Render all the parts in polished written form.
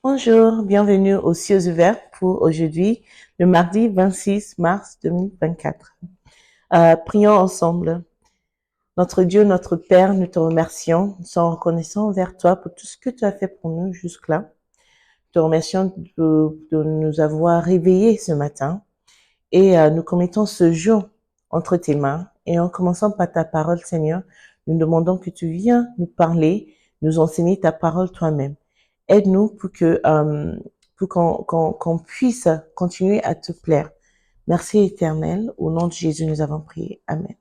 Bonjour, bienvenue aux Cieux ouverts pour aujourd'hui, le mardi 26 mars 2024. Prions ensemble. Notre Dieu, notre Père, nous te remercions, nous sommes reconnaissants envers toi pour tout ce que tu as fait pour nous jusque-là. Nous te remercions de nous avoir réveillés ce matin et nous commettons ce jour entre tes mains. Et en commençant par ta parole, Seigneur, nous demandons que tu viennes nous parler, nous enseigner ta parole toi-même. Aide-nous pour qu'on puisse continuer à te plaire. Merci Éternel. Au nom de Jésus, nous avons prié. Amen.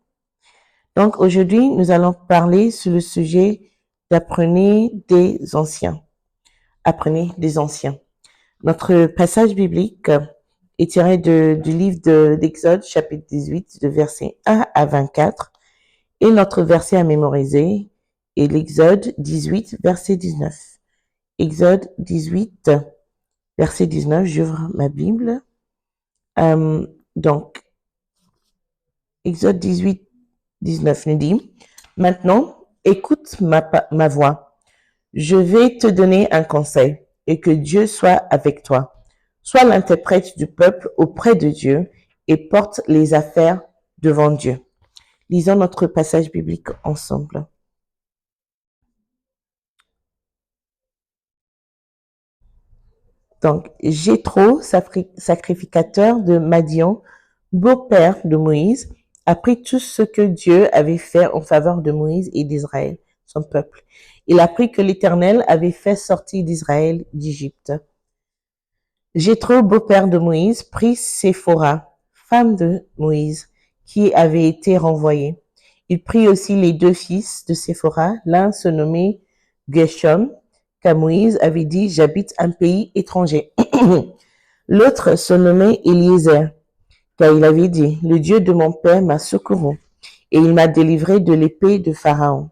Donc aujourd'hui, nous allons parler sur le sujet d'apprenez des anciens. Apprenez des anciens. Notre passage biblique est tiré du livre d'Exode, chapitre 18, de versets 1 à 24. Et notre verset à mémoriser est l'Exode 18, verset 19. Exode 18, verset 19, j'ouvre ma Bible. Donc, Exode 18, 19 nous dit, « Maintenant, écoute ma voix. Je vais te donner un conseil et que Dieu soit avec toi. Sois l'interprète du peuple auprès de Dieu et porte les affaires devant Dieu. » Lisons notre passage biblique ensemble. Donc, Jéthro, sacrificateur de Madian, beau-père de Moïse, apprit tout ce que Dieu avait fait en faveur de Moïse et d'Israël, son peuple. Il apprit que l'Éternel avait fait sortir d'Israël d'Égypte. Jéthro, beau-père de Moïse, prit Séphora, femme de Moïse, qui avait été renvoyée. Il prit aussi les deux fils de Séphora, l'un se nommait Gershom, car Moïse avait dit, j'habite un pays étranger. L'autre se nommait Eliezer, car il avait dit, le Dieu de mon père m'a secouru, et il m'a délivré de l'épée de Pharaon.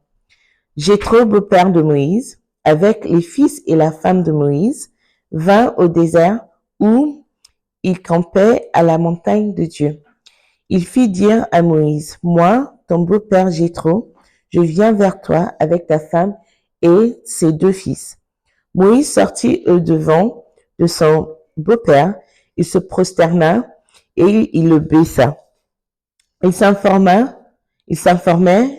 Jéthro, beau-père de Moïse, avec les fils et la femme de Moïse, vint au désert où il campait à la montagne de Dieu. Il fit dire à Moïse, moi, ton beau-père Jéthro, je viens vers toi avec ta femme et ses deux fils. Moïse sortit au-devant de son beau-père, il se prosterna et il le baissa. Ils s'informaient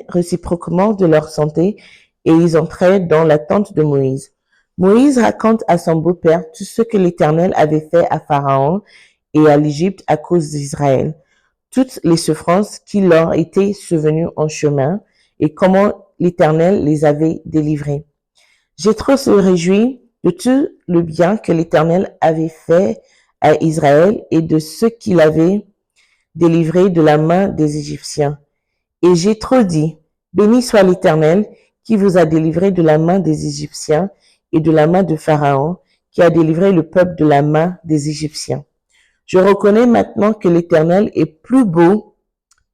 réciproquement de leur santé et ils entraient dans la tente de Moïse. Moïse raconte à son beau-père tout ce que l'Éternel avait fait à Pharaon et à l'Égypte à cause d'Israël, toutes les souffrances qui leur étaient survenues en chemin et comment l'Éternel les avait délivrés. Jéthro se réjouit de tout le bien que l'Éternel avait fait à Israël et de ce qu'il avait délivré de la main des Égyptiens. Et Jéthro dit, béni soit l'Éternel qui vous a délivré de la main des Égyptiens et de la main de Pharaon, qui a délivré le peuple de la main des Égyptiens. Je reconnais maintenant que l'Éternel est plus grand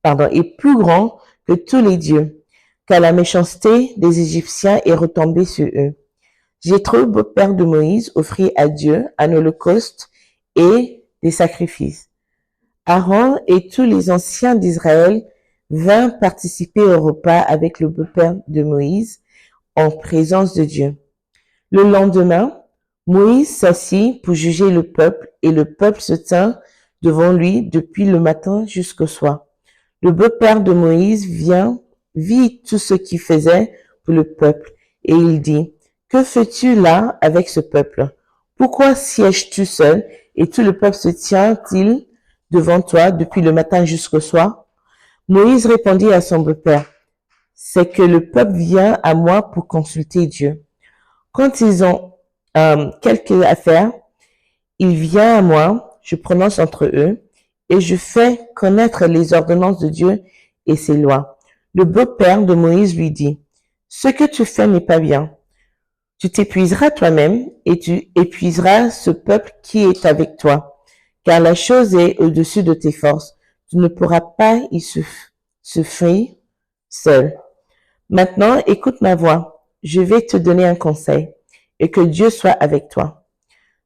que tous les dieux, car la méchanceté des Égyptiens est retombée sur eux. Jéthro, beau-père de Moïse, offrit à Dieu un holocauste et des sacrifices. Aaron et tous les anciens d'Israël vinrent participer au repas avec le beau-père de Moïse en présence de Dieu. Le lendemain, Moïse s'assit pour juger le peuple et le peuple se tint devant lui depuis le matin jusqu'au soir. Le beau-père de Moïse vit tout ce qu'il faisait pour le peuple et il dit, que fais-tu là avec ce peuple? Pourquoi sièges-tu seul et tout le peuple se tient-il devant toi depuis le matin jusqu'au soir? Moïse répondit à son beau-père, c'est que le peuple vient à moi pour consulter Dieu. Quand ils ont quelque affaire, il vient à moi, je prononce entre eux et je fais connaître les ordonnances de Dieu et ses lois. Le beau-père de Moïse lui dit, ce que tu fais n'est pas bien. Tu t'épuiseras toi-même et tu épuiseras ce peuple qui est avec toi, car la chose est au-dessus de tes forces. Tu ne pourras pas y souffrir seul. Maintenant, écoute ma voix. Je vais te donner un conseil et que Dieu soit avec toi.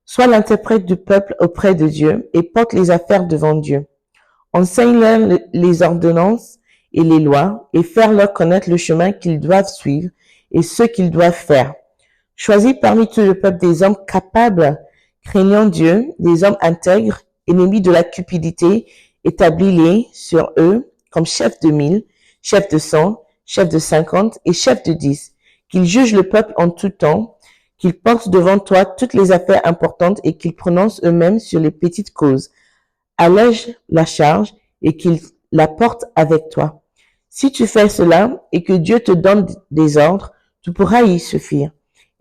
Sois l'interprète du peuple auprès de Dieu et porte les affaires devant Dieu. Enseigne-leur les ordonnances et les lois et faire-leur connaître le chemin qu'ils doivent suivre et ce qu'ils doivent faire. Choisis parmi tout le peuple des hommes capables, craignant Dieu, des hommes intègres, ennemis de la cupidité, établis-les sur eux comme chefs de 1000, chefs de 100, chefs de 50 et chefs de 10. Qu'ils jugent le peuple en tout temps, qu'ils portent devant toi toutes les affaires importantes et qu'ils prononcent eux-mêmes sur les petites causes. Allège la charge et qu'ils la portent avec toi. Si tu fais cela et que Dieu te donne des ordres, tu pourras y suffire.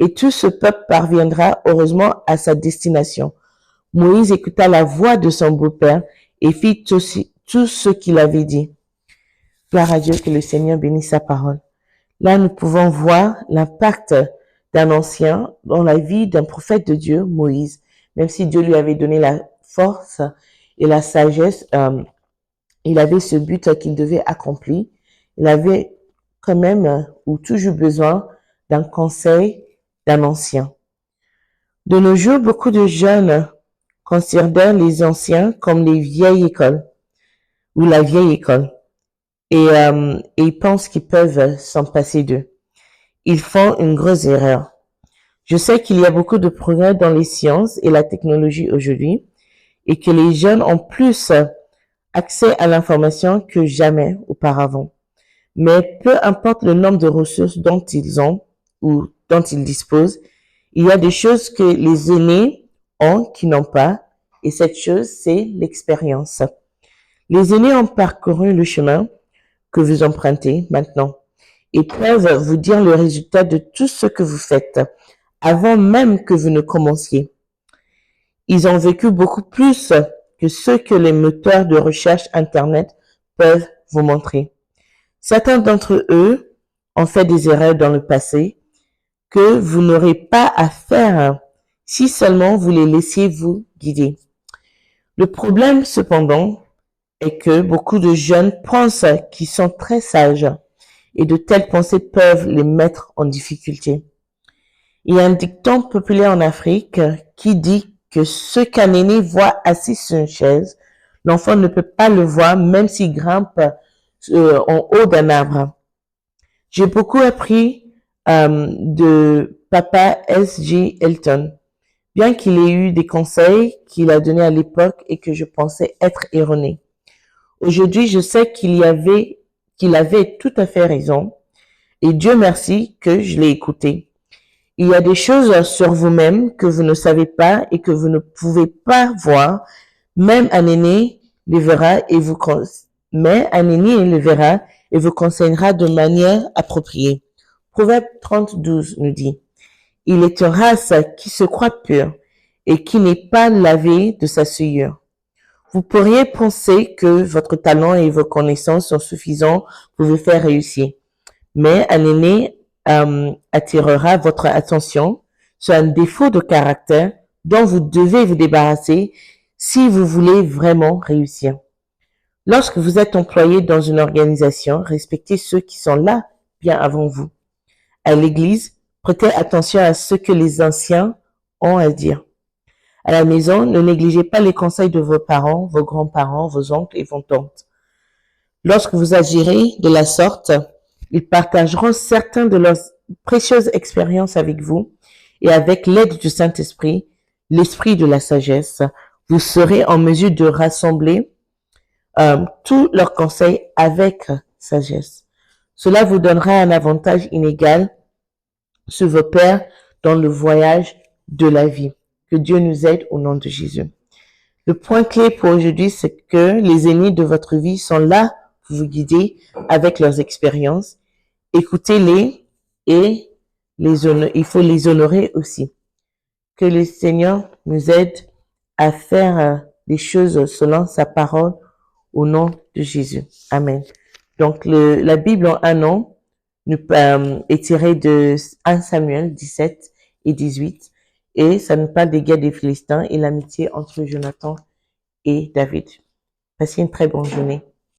Et tout ce peuple parviendra heureusement à sa destination. Moïse écouta la voix de son beau-père et fit tout ce qu'il avait dit. Gloire à Dieu, que le Seigneur bénisse sa parole. Là, nous pouvons voir l'impact d'un ancien dans la vie d'un prophète de Dieu, Moïse. Même si Dieu lui avait donné la force et la sagesse, il avait ce but qu'il devait accomplir. Il avait quand même ou toujours besoin d'un conseil d'un ancien. De nos jours, beaucoup de jeunes considèrent les anciens comme les vieilles écoles ou la vieille école et ils pensent qu'ils peuvent s'en passer d'eux. Ils font une grosse erreur. Je sais qu'il y a beaucoup de progrès dans les sciences et la technologie aujourd'hui et que les jeunes ont plus accès à l'information que jamais auparavant. Mais peu importe le nombre de ressources dont ils ont ou dont ils disposent, il y a des choses que les aînés ont qui n'ont pas, et cette chose, c'est l'expérience. Les aînés ont parcouru le chemin que vous empruntez maintenant et peuvent vous dire le résultat de tout ce que vous faites avant même que vous ne commenciez. Ils ont vécu beaucoup plus que ce que les moteurs de recherche Internet peuvent vous montrer. Certains d'entre eux ont fait des erreurs dans le passé que vous n'aurez pas à faire si seulement vous les laissiez vous guider. Le problème, cependant, est que beaucoup de jeunes pensent qu'ils sont très sages et de telles pensées peuvent les mettre en difficulté. Il y a un dicton populaire en Afrique qui dit que ce qu'un aîné voit assis sur une chaise, l'enfant ne peut pas le voir même s'il grimpe en haut d'un arbre. J'ai beaucoup appris de papa S.G. Elton, bien qu'il ait eu des conseils qu'il a donnés à l'époque et que je pensais être erronés. Aujourd'hui, je sais qu'il avait tout à fait raison et Dieu merci que je l'ai écouté. Il y a des choses sur vous-même que vous ne savez pas et que vous ne pouvez pas voir. Même un aîné les verra et vous conseillera de manière appropriée. Proverbe 30:12 nous dit, il est une race qui se croit pure et qui n'est pas lavée de sa souillure. Vous pourriez penser que votre talent et vos connaissances sont suffisants pour vous faire réussir. Mais un aîné attirera votre attention sur un défaut de caractère dont vous devez vous débarrasser si vous voulez vraiment réussir. Lorsque vous êtes employé dans une organisation, respectez ceux qui sont là bien avant vous. À l'église, prêtez attention à ce que les anciens ont à dire. À la maison, ne négligez pas les conseils de vos parents, vos grands-parents, vos oncles et vos tantes. Lorsque vous agirez de la sorte, ils partageront certaines de leurs précieuses expériences avec vous et avec l'aide du Saint-Esprit, l'esprit de la sagesse, vous serez en mesure de rassembler tous leurs conseils avec sagesse. Cela vous donnera un avantage inégal sur vos pairs dans le voyage de la vie. Que Dieu nous aide au nom de Jésus. Le point clé pour aujourd'hui, c'est que les aînés de votre vie sont là pour vous guider avec leurs expériences. Écoutez-les et il faut les honorer aussi. Que le Seigneur nous aide à faire des choses selon sa parole au nom de Jésus. Amen. Donc, la Bible en un an est tirée de 1 Samuel 17 et 18 et ça nous parle des guerres des Philistins et l'amitié entre Jonathan et David. Passez une très bonne journée.